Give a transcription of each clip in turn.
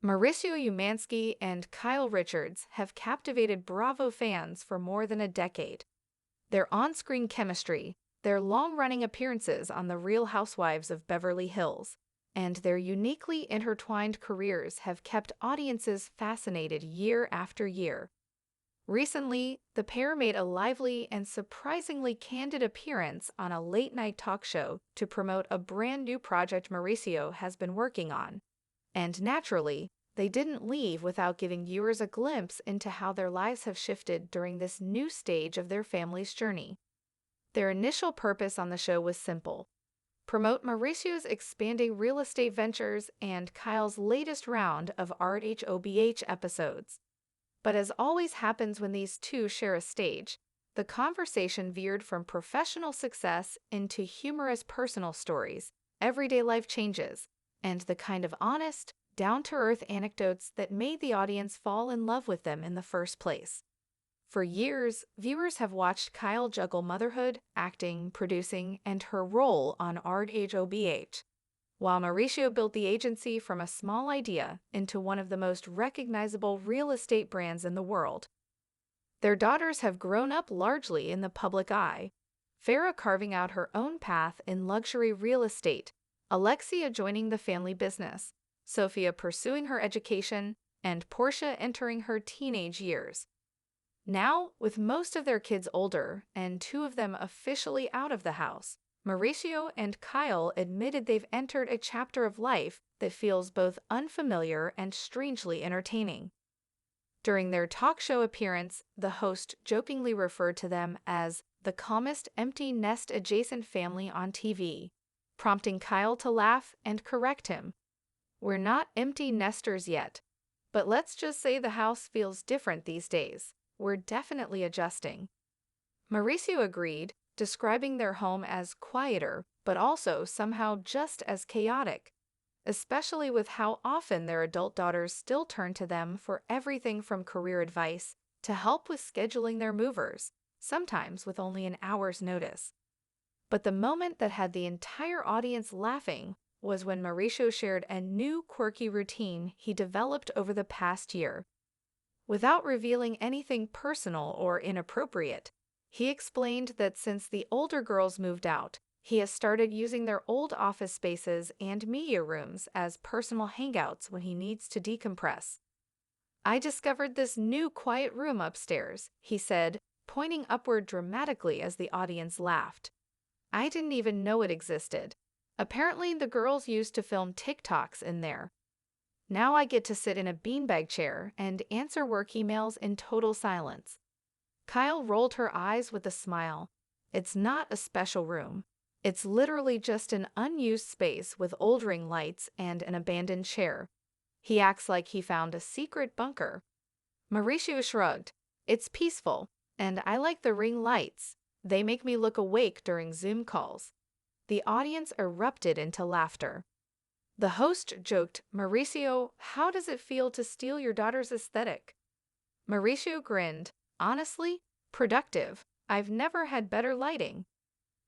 Mauricio Umansky and Kyle Richards have captivated Bravo fans for more than a decade. Their on-screen chemistry, their long-running appearances on The Real Housewives of Beverly Hills, and their uniquely intertwined careers have kept audiences fascinated year after year. Recently, the pair made a lively and surprisingly candid appearance on a late-night talk show to promote a brand new project Mauricio has been working on. And naturally, they didn't leave without giving viewers a glimpse into how their lives have shifted during this new stage of their family's journey. Their initial purpose on the show was simple: promote Mauricio's expanding real estate ventures and Kyle's latest round of RHOBH episodes. But as always happens when these two share a stage, the conversation veered from professional success into humorous personal stories, everyday life changes, and the kind of honest, down-to-earth anecdotes that made the audience fall in love with them in the first place. For years, viewers have watched Kyle juggle motherhood, acting, producing, and her role on RHOBH, while Mauricio built the agency from a small idea into one of the most recognizable real estate brands in the world. Their daughters have grown up largely in the public eye, Farrah carving out her own path in luxury real estate, Alexia joining the family business, Sophia pursuing her education, and Portia entering her teenage years. Now, with most of their kids older and two of them officially out of the house, Mauricio and Kyle admitted they've entered a chapter of life that feels both unfamiliar and strangely entertaining. During their talk show appearance, the host jokingly referred to them as the calmest empty nest adjacent family on TV, prompting Kyle to laugh and correct him. "We're not empty nesters yet, but let's just say the house feels different these days. We're definitely adjusting." Mauricio agreed, describing their home as quieter, but also somehow just as chaotic, especially with how often their adult daughters still turn to them for everything from career advice to help with scheduling their movers, sometimes with only an hour's notice. But the moment that had the entire audience laughing was when Mauricio shared a new quirky routine he developed over the past year. Without revealing anything personal or inappropriate, he explained that since the older girls moved out, he has started using their old office spaces and media rooms as personal hangouts when he needs to decompress. "I discovered this new quiet room upstairs," he said, pointing upward dramatically as the audience laughed. "I didn't even know it existed. Apparently, the girls used to film TikToks in there. Now I get to sit in a beanbag chair and answer work emails in total silence." Kyle rolled her eyes with a smile. "It's not a special room. It's literally just an unused space with old ring lights and an abandoned chair. He acts like he found a secret bunker." Mauricio shrugged. "It's peaceful, and I like the ring lights. They make me look awake during Zoom calls." The audience erupted into laughter. The host joked, "Mauricio, how does it feel to steal your daughter's aesthetic?" Mauricio grinned. "Honestly, productive. I've never had better lighting."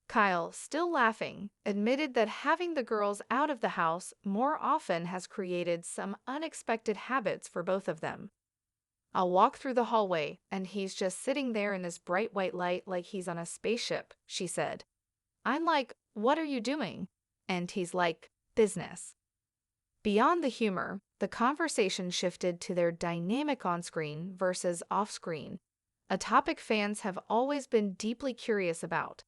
Kyle, still laughing, admitted that having the girls out of the house more often has created some unexpected habits for both of them. "I'll walk through the hallway, and he's just sitting there in this bright white light like he's on a spaceship," she said. "I'm like, 'What are you doing?' And he's like, 'Business.'" Beyond the humor, the conversation shifted to their dynamic on-screen versus off-screen, a topic fans have always been deeply curious about.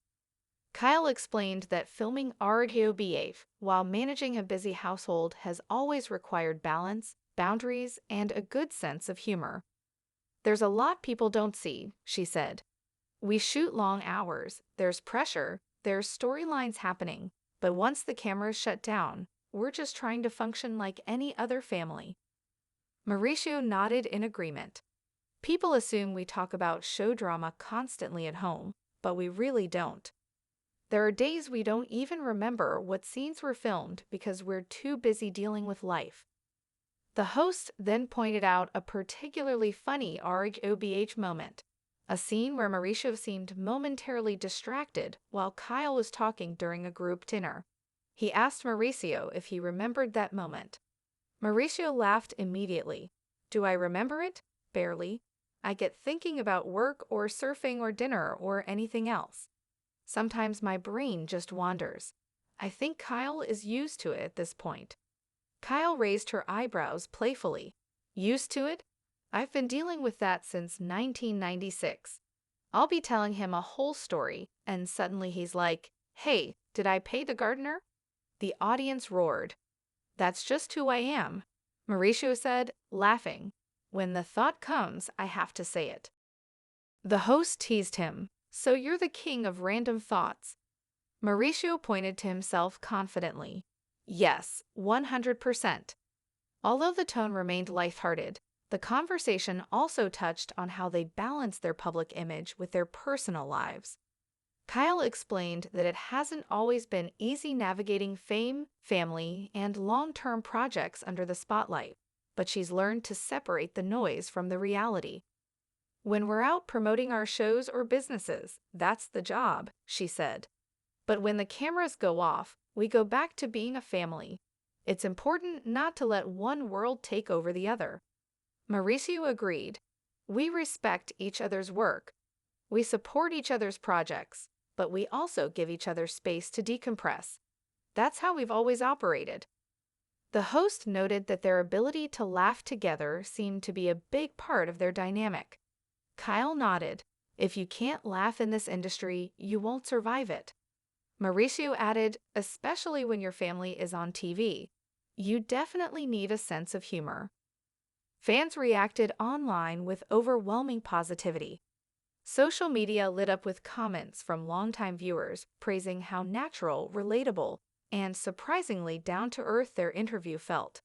Kyle explained that filming RHOBH while managing a busy household has always required balance, boundaries, and a good sense of humor. "There's a lot people don't see," she said. "We shoot long hours, there's pressure, there's storylines happening, but once the cameras shut down, we're just trying to function like any other family." Mauricio nodded in agreement. "People assume we talk about show drama constantly at home, but we really don't. There are days we don't even remember what scenes were filmed because we're too busy dealing with life." The host then pointed out a particularly funny RHOBH moment, a scene where Mauricio seemed momentarily distracted while Kyle was talking during a group dinner. He asked Mauricio if he remembered that moment. Mauricio laughed immediately. Do I remember it? Barely. I get thinking about work or surfing or dinner or anything else. Sometimes my brain just wanders. I think Kyle is used to it at this point. Kyle raised her eyebrows playfully. Used to it? I've been dealing with that since 1996. I'll be telling him a whole story, and suddenly he's like, "Hey, did I pay the gardener?" The audience roared. That's just who I am, Mauricio said, laughing. When the thought comes, I have to say it. The host teased him. So you're the king of random thoughts. Mauricio pointed to himself confidently. Yes, 100%. Although the tone remained lighthearted, the conversation also touched on how they balance their public image with their personal lives. Kyle explained that it hasn't always been easy navigating fame, family, and long-term projects under the spotlight, but she's learned to separate the noise from the reality. When we're out promoting our shows or businesses, that's the job, she said. But when the cameras go off, we go back to being a family. It's important not to let one world take over the other. Mauricio agreed. We respect each other's work. We support each other's projects, but we also give each other space to decompress. That's how we've always operated. The host noted that their ability to laugh together seemed to be a big part of their dynamic. Kyle nodded. If you can't laugh in this industry, you won't survive it. Mauricio added, especially when your family is on TV. You definitely need a sense of humor. Fans reacted online with overwhelming positivity. Social media lit up with comments from longtime viewers praising how natural, relatable, and surprisingly down-to-earth their interview felt.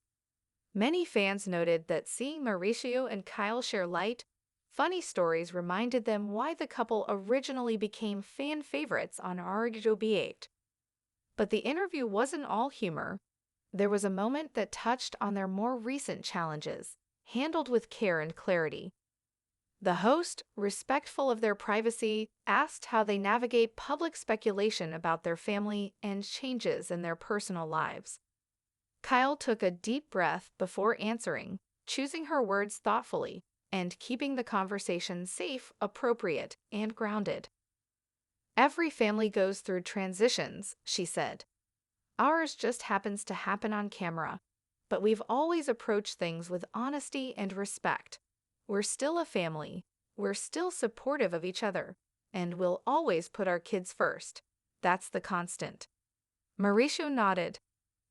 Many fans noted that seeing Mauricio and Kyle share light, funny stories reminded them why the couple originally became fan favorites on RHOBH. But the interview wasn't all humor. There was a moment that touched on their more recent challenges, handled with care and clarity. The host, respectful of their privacy, asked how they navigate public speculation about their family and changes in their personal lives. Kyle took a deep breath before answering, choosing her words thoughtfully and keeping the conversation safe, appropriate, and grounded. Every family goes through transitions, she said. Ours just happens to happen on camera, but we've always approached things with honesty and respect. We're still a family, we're still supportive of each other, and we'll always put our kids first. That's the constant. Mauricio nodded.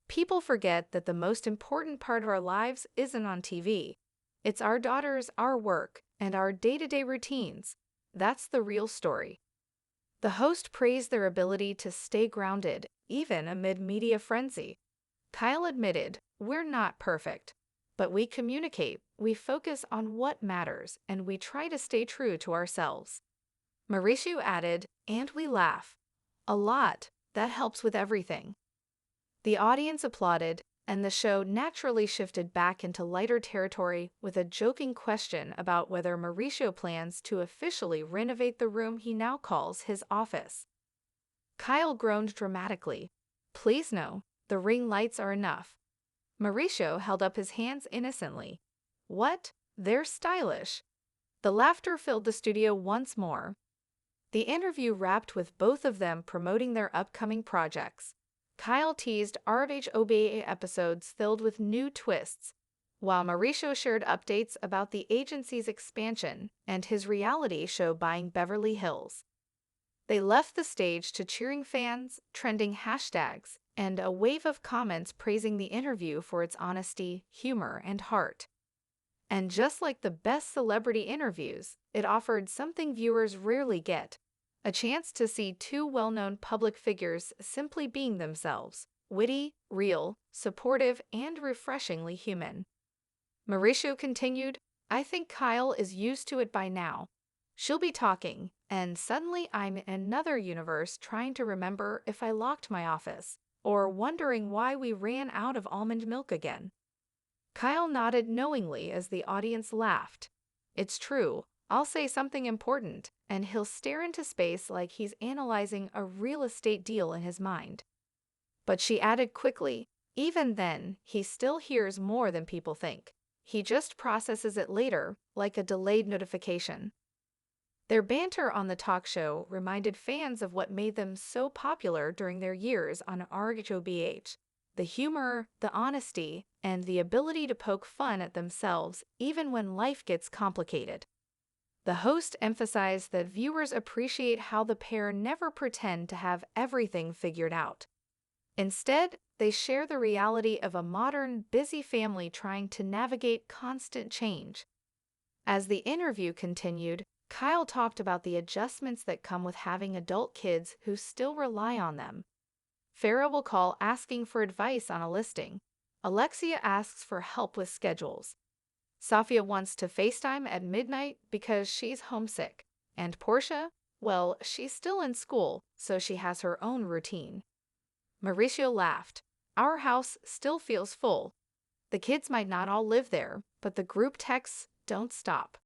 People forget that the most important part of our lives isn't on TV. It's our daughters, our work, and our day-to-day routines. That's the real story. The host praised their ability to stay grounded, even amid media frenzy. Kyle admitted, we're not perfect, but we communicate, we focus on what matters, and we try to stay true to ourselves. Mauricio added, and we laugh. A lot. That helps with everything. The audience applauded, and the show naturally shifted back into lighter territory with a joking question about whether Mauricio plans to officially renovate the room he now calls his office. Kyle groaned dramatically. Please no, the ring lights are enough. Mauricio held up his hands innocently. What? They're stylish. The laughter filled the studio once more. The interview wrapped with both of them promoting their upcoming projects. Kyle teased RHOBH episodes filled with new twists, while Mauricio shared updates about the agency's expansion and his reality show Buying Beverly Hills. They left the stage to cheering fans, trending hashtags, and a wave of comments praising the interview for its honesty, humor, and heart. And just like the best celebrity interviews, it offered something viewers rarely get. A chance to see two well-known public figures simply being themselves, witty, real, supportive, and refreshingly human. Mauricio continued, I think Kyle is used to it by now. She'll be talking, and suddenly I'm in another universe trying to remember if I locked my office, or wondering why we ran out of almond milk again. Kyle nodded knowingly as the audience laughed. It's true. I'll say something important, and he'll stare into space like he's analyzing a real estate deal in his mind. But she added quickly, Even then, he still hears more than people think. He just processes it later, like a delayed notification. Their banter on the talk show reminded fans of what made them so popular during their years on RHOBH. The humor, the honesty, and the ability to poke fun at themselves even when life gets complicated. The host emphasized that viewers appreciate how the pair never pretend to have everything figured out. Instead, they share the reality of a modern, busy family trying to navigate constant change. As the interview continued, Kyle talked about the adjustments that come with having adult kids who still rely on them. Farrah will call asking for advice on a listing. Alexia asks for help with schedules. Safia wants to FaceTime at midnight because she's homesick. And Portia, well, she's still in school, so she has her own routine. Mauricio laughed. Our house still feels full. The kids might not all live there, but the group texts don't stop.